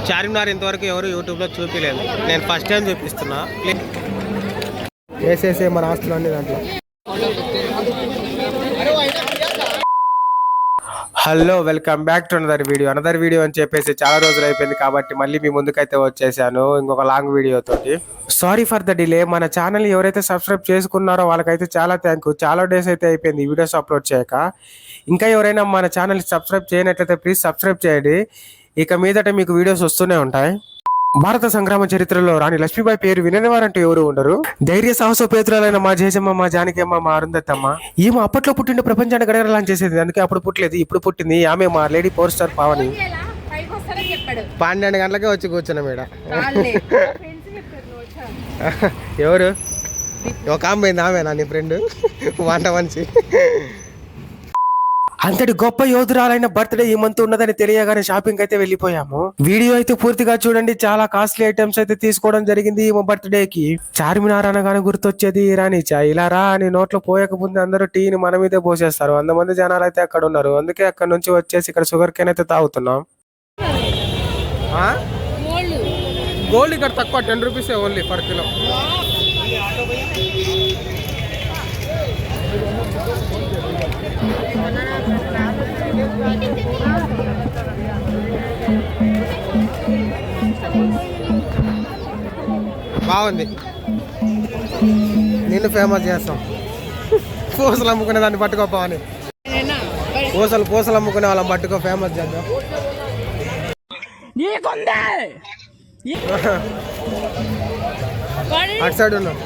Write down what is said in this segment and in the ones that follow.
చార్మినార్ ఇంతవరకు ఎవరు యూట్యూబ్లో చూపించలేదు. నేను ఫస్ట్ టైం చూపిస్తున్నా. వేసేసే మన ఆస్తులు అన్ని దాంట్లో. Hello, welcome back to another video అని చెప్పేసి చాలా రోజులు అయిపోయింది కాబట్టి మళ్ళీ మీ ముందుకైతే వచ్చేసాను ఇంకొక లాంగ్ వీడియో తోటి. Sorry for the delay. మన ఛానల్ ఎవరైతే సబ్స్క్రైబ్ చేసుకున్నారో వాళ్ళకైతే చాలా థ్యాంక్ యూ. చాలా డేస్ అయితే అయిపోయింది వీడియోస్ అప్లోడ్ చేయక. ఇంకా ఎవరైనా మన ఛానల్ సబ్స్క్రైబ్ చేయనట్లయితే ప్లీజ్ సబ్స్క్రైబ్ చేయండి. ఇక మీదట మీకు వీడియోస్ వస్తూనే ఉంటాయి. భారత సంగ్రామ చరిత్రలో రాణి లక్ష్మీబాయి పేరు వినని వారంటూ ఎవరు ఉండరు. ధైర్య సాహసోపేతురాలైన మా జయజమ్మ, మా జానకమ్మ, మా అరుంధతమ్మ. ఈమె అప్పట్లో పుట్టిన ప్రపంచాన్ని గడగడలా చేసేది. అందుకే అప్పుడు పుట్టలేదు, ఇప్పుడు పుట్టింది. ఆమె మా లేడీ పవర్ స్టార్ పావని. 12 గంటలకే వచ్చి కూర్చున్నా మేడ. ఎవరు ఒక అమ్మాయింది, ఆమెనా నీ ఫ్రెండ్? వంట మనిషి. అంతటి గొప్ప యోధురాలైన బర్త్డే ఈ మంత్ ఉన్నదని తెలియగానే షాపింగ్ అయితే వెళ్ళిపోయాము. వీడియో అయితే పూర్తిగా చూడండి. చాలా కాస్ట్లీ ఐటమ్స్ అయితే తీసుకోవడం జరిగింది ఈ బర్త్డే కి. చార్మినార్ అనగానే గుర్తొచ్చేది రాణి చాయ్. ఇలా రా అని నోట్లో పోయకముందు అందరూ టీని మన మీదే పోసేస్తారు. 100 మంది జనాలు అయితే అక్కడ ఉన్నారు. అందుకే అక్కడ నుంచి వచ్చేసి ఇక్కడ షుగర్ కేన్ అయితే తాగుతున్నాం. గోల్డ్ ఇక్కడ తక్కువ, 10 రూపీస్ ఓన్లీ పర్ కిలో. బాగుంది. నిన్ను ఫేమస్ చేస్తాం. పూసలు అమ్ముకునే దాన్ని పట్టుకోపా అని. పూసలు అమ్ముకునే వాళ్ళని పట్టుకో, ఫేమస్ చేద్దాం. అటు సైడ్ ఉన్నాం.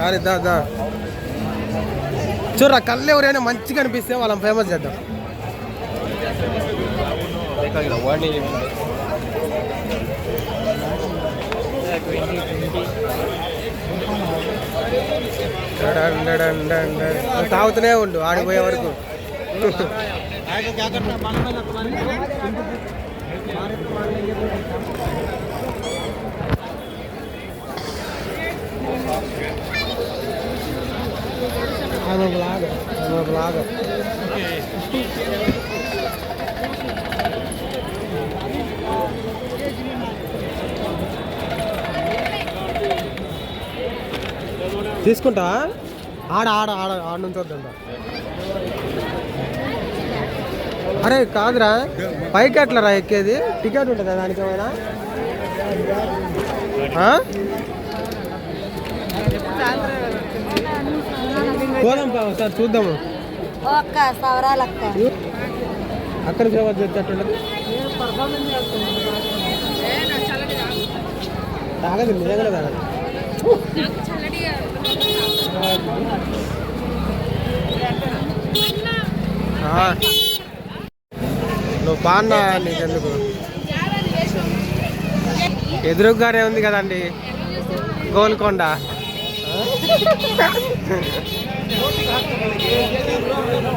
కానీ దా చూడరా, కళ్ళు ఎవరైనా మంచిగా అనిపిస్తే వాళ్ళని ఫేమస్ చేద్దాం. తాగుతూనే ఉండు ఆడిపోయే వరకు. తీసుకుంటా. ఆడ నుంచి వద్దంట. అరే కాదురా, పైకి ఎట్లరా ఎక్కేది? టికెట్ ఉంటుందా దానికి ఏమైనా? పోదాం సార్, చూద్దాము. అక్కడ సేవ చేసేటట్టుండదు. తాగదు, నిజంగానే తాగదు. నువ్వు బాగున్నా, నీకెందుకు? ఎదురుగానే ఉంది కదండి గోల్కొండ.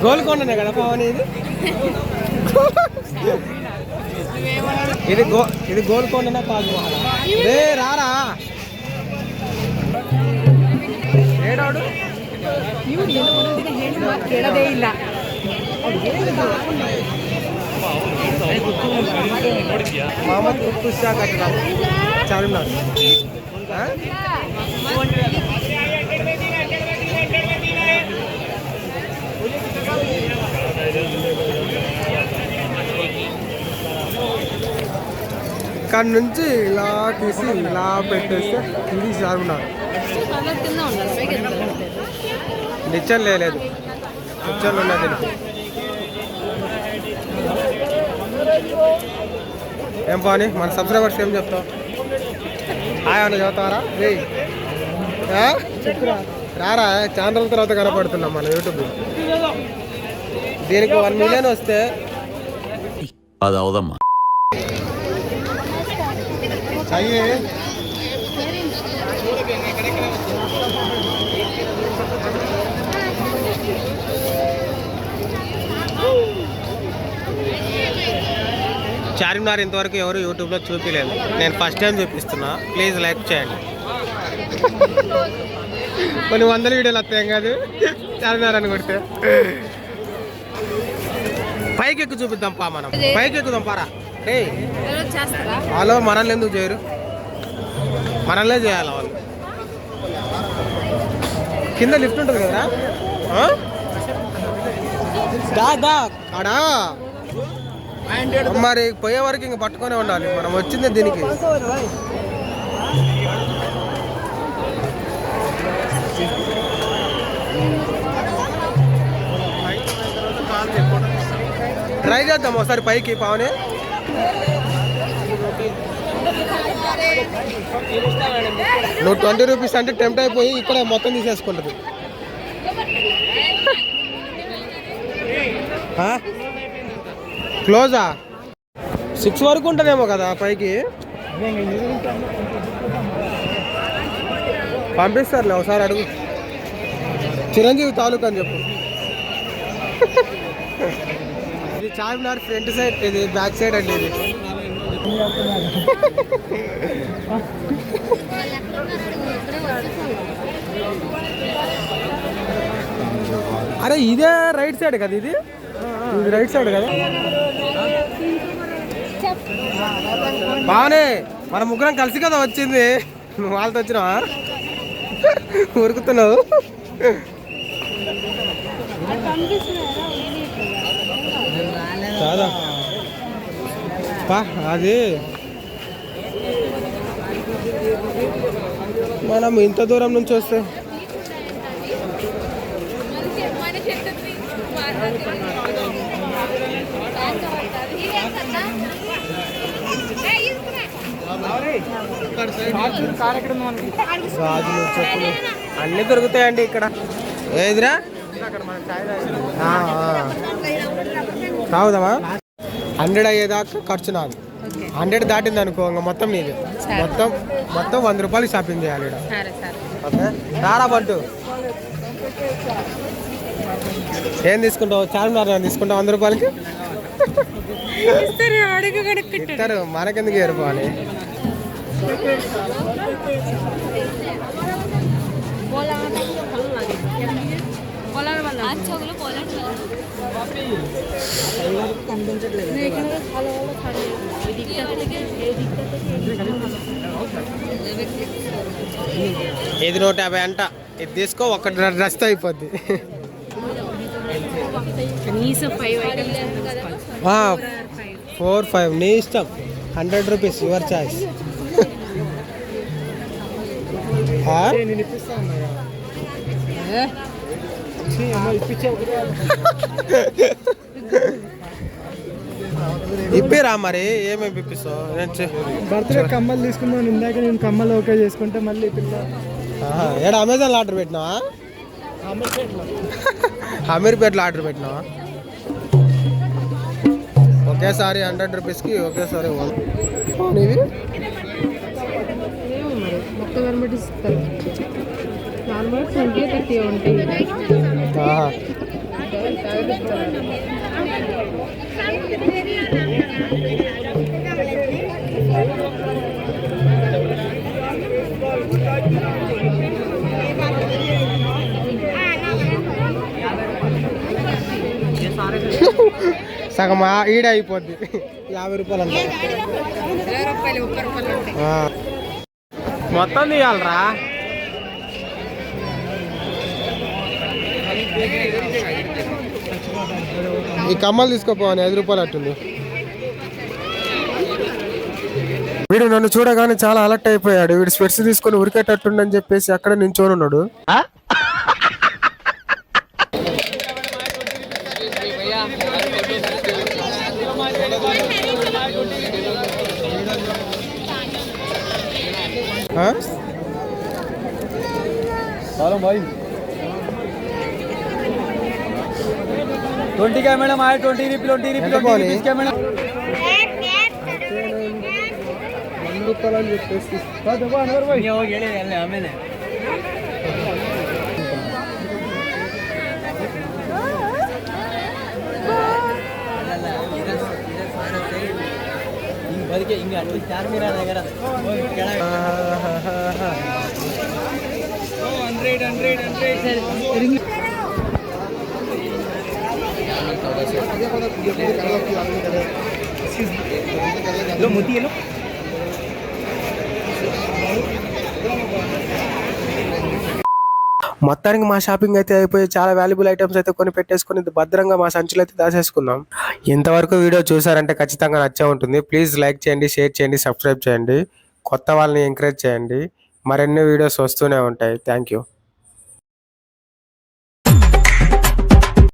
గోల్కొండనే కదా పవన్ ఇది? ఇది గోల్కొండనా తాజ్మహల్? రే రారా, ఏడాడు మహమ్మద్ కుతుబ్ షా కట్టినాం చార్మినార్. ఇక్కడ నుంచి ఇలా తీసి ఇలా పెట్టేస్తే ఇది చార్మినార్. నిచ్చలు లేదు, నిచ్చలు ఉన్నది. ఏం పాని మన సబ్స్క్రైబర్స్ ఏం చెప్తావు? ఆయన చదువుతారా? రారా, చాలా రోజుల తర్వాత కనపడుతున్నాం మన యూట్యూబ్లో. దీనికి 1 మిలియన్ వస్తే అది అవుదమ్మా. చార్మినార్ ఇంతవరకు ఎవరు యూట్యూబ్లో చూపించలేదు. నేను ఫస్ట్ టైం చూపిస్తున్నా. ప్లీజ్ లైక్ చేయండి. కొన్ని 100 వీడియోలు వస్తాయి కాదు చార్మినార్ అని కొడితే. పైకి ఎక్కు చూపిద్దాం పా, మనం పైకి ఎక్కుదాం పారా. ఏ వాళ్ళు మనల్ని ఎందుకు చేయరు? మనల్నే చేయాలి వాళ్ళు. కింద లిఫ్ట్ ఉంటుంది కదా దా కాడా. మరి పోయే వరకు ఇంక పట్టుకొనే ఉండాలి. మనం వచ్చింది దీనికి. ట్రై చేద్దాం ఒకసారి పైకి పావని. నువ్వు 20 రూపీస్ అంటే టెంప్ట్ అయిపోయి ఇక్కడ మొత్తం తీసేసుకుంటుంది. క్లోజా 6 వరకు ఉంటుందేమో కదా పైకి. పంపిస్తారులే ఒకసారి అడుగు. చిరంజీవి తాలూకా అని చెప్పు. ఇది చార్మినార్ ఫ్రంట్ సైడ్, ఇది బ్యాక్ సైడ్ అండి. ఇది అరే ఇదే రైట్ సైడ్ కదా, ఇది రైట్ సైడ్ కదా. బాగానే మన ముగ్గురం కలిసి కదా వచ్చింది. నువ్వు వాళ్ళతో వచ్చినావా? ఉరుకుతున్నావు. కాదా అది మనం ఇంత దూరం నుంచి వస్తే గాజులు, చెప్పులు అన్నీ దొరుకుతాయండి ఇక్కడ. ఏదిరా తాగుదామా? 100 అయ్యేదాకా ఖర్చు నాది. 100 దాటింది అనుకో ఇంకా మొత్తం నీది. మొత్తం 100 రూపాయలు షాపింగ్ చేయాలి ఇక్కడ. ఓకే రారా బంటు. ఏం తీసుకుంటావు? చార్మినార్ తీసుకుంటావు 100 రూపాయలకి ఇస్తారు. మనకెందుకు ఏరుకోవాలి? ఇది 150 అంట. ఇది తీసుకో, ఒక్క డ్రెస్ అయిపోద్ది. 4-5 నీ ఇష్టం. 100 రూపీస్ యువర్ చాయిస్. ఇప్పిరా మరి. ఏమేమి ఇప్పిస్తావు? బర్త్డే కమ్మలు తీసుకున్నాను ఇందాక. నేను కమ్మలు ఓకే చేసుకుంటే మళ్ళీ ఏడా అమెజాన్లో ఆర్డర్ పెట్టినావా? అమీర్పేటలో ఆర్డర్ పెట్టినావా? ఒకేసారి 100 రూపీస్కి ఒకేసారి ఇవి సగం ఈడ అయిపోద్ది. 50 రూపాయలు అంట. మొత్తం తీయాలరా. ఈ కమ్మలు తీసుకోపోవని 5 రూపాయలు అట్టుంది. వీడు నన్ను చూడగానే చాలా అలర్ట్ అయిపోయాడు. వీడు స్పెట్స్ తీసుకొని ఉరికేటట్టుండని చెప్పేసి అక్కడ నించోని ఉన్నాడు. भाई 20 का मैडम आए 20 रुपीस का मैडम 100 రూపాయలు అని చెప్పేసి आमेने ಬದಕೆ ಹಿಂಗೆ ಅಲ್ಲಿ ಚಾರ್ಮಿನಾರ್ ನಗರ 100 लो मोती है लो మొత్తానికి మా షాపింగ్ అయితే అయిపోయి చాలా వాల్యుబుల్ ఐటమ్స్ అయితే కొని పెట్టేసుకుని భద్రంగా మా సంచులు అయితే దాచేసుకున్నాం. ఇంతవరకు వీడియో చూసారంటే ఖచ్చితంగా నచ్చే ఉంటుంది. ప్లీజ్ లైక్ చేయండి, షేర్ చేయండి, సబ్స్క్రైబ్ చేయండి, కొత్త వాళ్ళని ఎంకరేజ్ చేయండి. మరెన్నో వీడియోస్ వస్తూనే ఉంటాయి. Thank you.